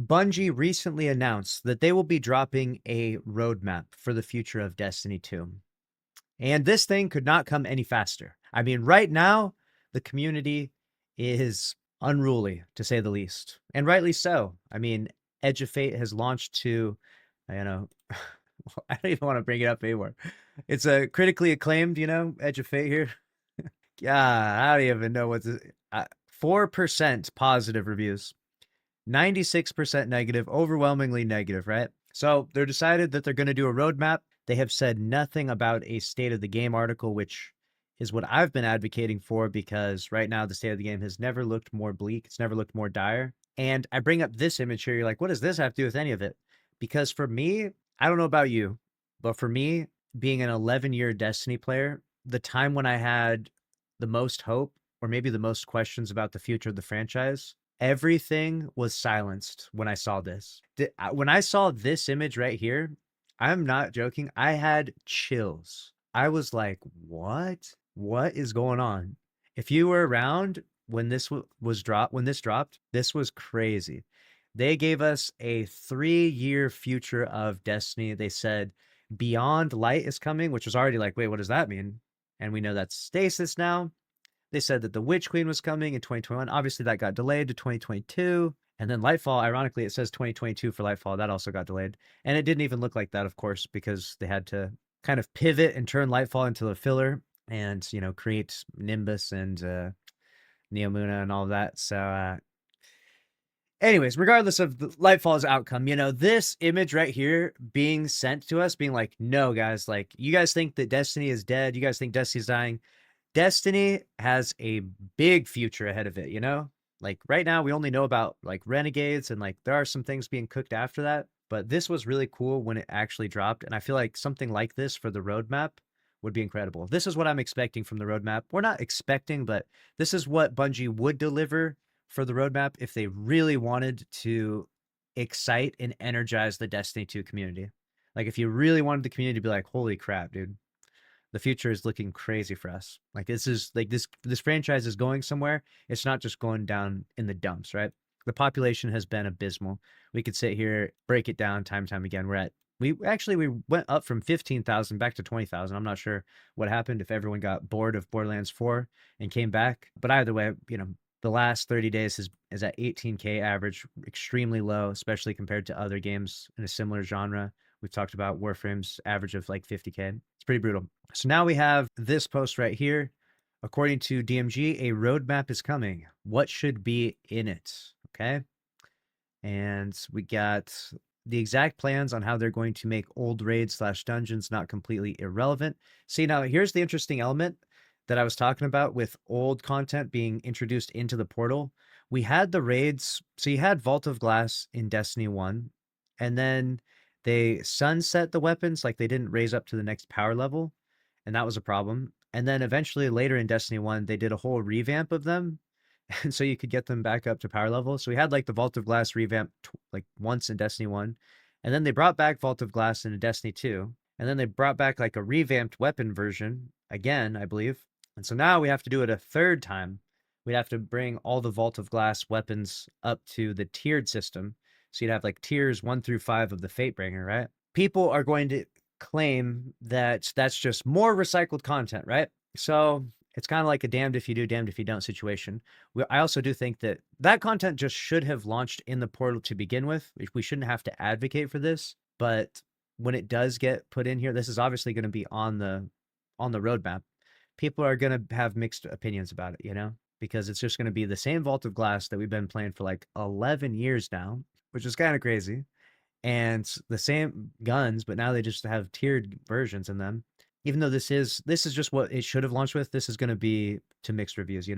Bungie recently announced that they will be dropping a roadmap for the future of Destiny 2. And this thing could not come any faster. I mean, right now, the community is unruly, to say the least. And rightly so. I mean, Edge of Fate has launched to, you know, I don't even want to bring it up anymore. It's a critically acclaimed, Edge of Fate here. Yeah, I don't even know what to. 4% positive reviews. 96% negative, overwhelmingly negative, right? So they're decided that they're going to do a roadmap. They have said nothing about a state of the game article, which is what I've been advocating for because right now the state of the game has never looked more bleak. It's never looked more dire. And I bring up this image here. You're like, what does this have to do with any of it? Because for me, I don't know about you, but for me, being an 11-year Destiny player, the time when I had the most hope or maybe the most questions about the future of the franchise, everything was silenced when I saw this. When I saw this image right here, I'm not joking. I had chills. I was like, what? What is going on? If you were around when when this dropped, this was crazy. They gave us a 3-year future of Destiny. They said Beyond Light is coming, which was already like, wait, what does that mean? And we know that's Stasis now. They said that the Witch Queen was coming in 2021. Obviously, that got delayed to 2022. And then Lightfall, ironically, it says 2022 for Lightfall. That also got delayed. And it didn't even look like that, of course, because they had to kind of pivot and turn Lightfall into a filler and, create Nimbus and Neomuna and all of that. So, anyways, regardless of the Lightfall's outcome, this image right here being sent to us, being like, no, guys, like, you guys think that Destiny is dead. You guys think Destiny's dying. Destiny has a big future ahead of it. Like right now we only know about like Renegades and like there are some things being cooked after that, but this was really cool when it actually dropped and I feel like something like this for the roadmap would be incredible. This is what I'm expecting from the roadmap. We're not expecting, but this is what Bungie would deliver for the roadmap if they really wanted to excite and energize the Destiny 2 community. Like if you really wanted the community to be like, "Holy crap, dude, the future is looking crazy for us." Like this franchise is going somewhere. It's not just going down in the dumps, right? The population has been abysmal. We could sit here, break it down time and time again. We went up from 15,000 back to 20,000. I'm not sure what happened if everyone got bored of Borderlands 4 and came back. But either way, the last 30 days is at 18K average, extremely low, especially compared to other games in a similar genre. We've talked about Warframe's average of like 50K. It's pretty brutal. So now we have this post right here. According to DMG, a roadmap is coming. What should be in it? Okay. And we got the exact plans on how they're going to make old raids / dungeons not completely irrelevant. See, now here's the interesting element that I was talking about with old content being introduced into the portal. We had the raids. So you had Vault of Glass in Destiny 1, and then they sunset the weapons, like they didn't raise up to the next power level, and that was a problem. And then eventually later in Destiny 1, they did a whole revamp of them, and so you could get them back up to power level. So we had like the Vault of Glass revamp like once in Destiny 1, and then they brought back Vault of Glass in Destiny 2, and then they brought back like a revamped weapon version again, I believe. And so now we have to do it a third time. We'd have to bring all the Vault of Glass weapons up to the tiered system. So you'd have like tiers 1 through 5 of the Fatebringer, right? People are going to claim that that's just more recycled content, right? So it's kind of like a damned if you do, damned if you don't situation. I also do think that that content just should have launched in the portal to begin with. We shouldn't have to advocate for this, but when it does get put in here, this is obviously going to be on the roadmap. People are going to have mixed opinions about it, because it's just going to be the same Vault of Glass that we've been playing for like 11 years now, which is kind of crazy, and the same guns, but now they just have tiered versions in them. Even though this is just what it should have launched with, this is going to be to mixed reviews.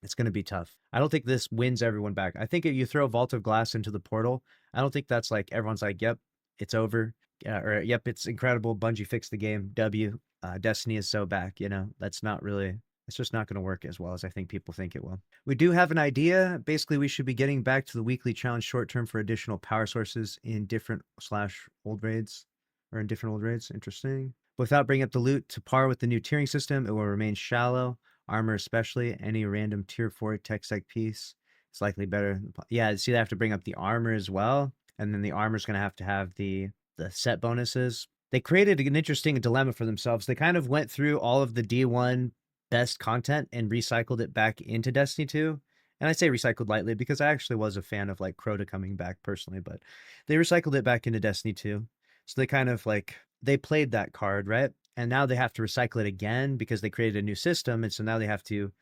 It's going to be tough. I don't think this wins everyone back. I think if you throw Vault of Glass into the portal, I don't think that's like everyone's like, yep, it's over, or yep, it's incredible, Bungie fixed the game, W, Destiny is so back. That's not really, it's just not going to work as well as I think people think it will. We do have an idea. Basically, we should be getting back to the weekly challenge short term for additional power sources in different / old raids, or in different old raids. Interesting. Without bringing up the loot to par with the new tiering system, it will remain shallow. Armor especially, any random tier 4 tech sec piece It's likely better. Yeah, see, they have to bring up the armor as well, and then the armor's gonna have to have the set bonuses. They created an interesting dilemma for themselves. They kind of went through all of the D1 best content and recycled it back into Destiny 2. And I say recycled lightly because I actually was a fan of like Crota coming back personally, but they recycled it back into Destiny 2. So they kind of like they played that card, right? And now they have to recycle it again because they created a new system, and so now they have to,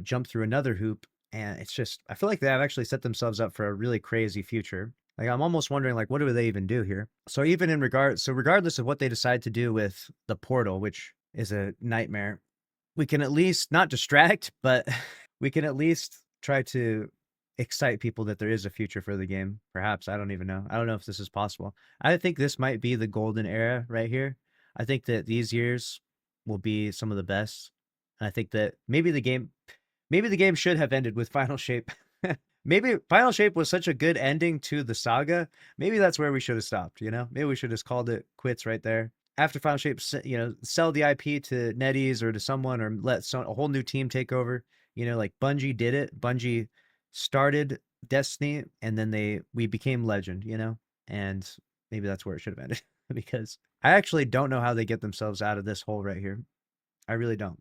jump through another hoop. And it's just I feel like they have actually set themselves up for a really crazy future. Like I'm almost wondering like what do they even do here? So even in regard so regardless of what they decide to do with the portal, which is a nightmare, we can at least not distract, but we can at least try to excite people that there is a future for the game. Perhaps. I don't even know. I don't know if this is possible. I think this might be the golden era right here. I think that these years will be some of the best. And I think that maybe the game should have ended with Final Shape. Maybe Final Shape was such a good ending to the saga. Maybe that's where we should have stopped, you know? Maybe we should have just called it quits right there. After Final Shape, sell the IP to NetEase or to someone, or let a whole new team take over. Like Bungie did it. Bungie started Destiny, and then we became Legend, and maybe that's where it should have ended because I actually don't know how they get themselves out of this hole right here. I really don't.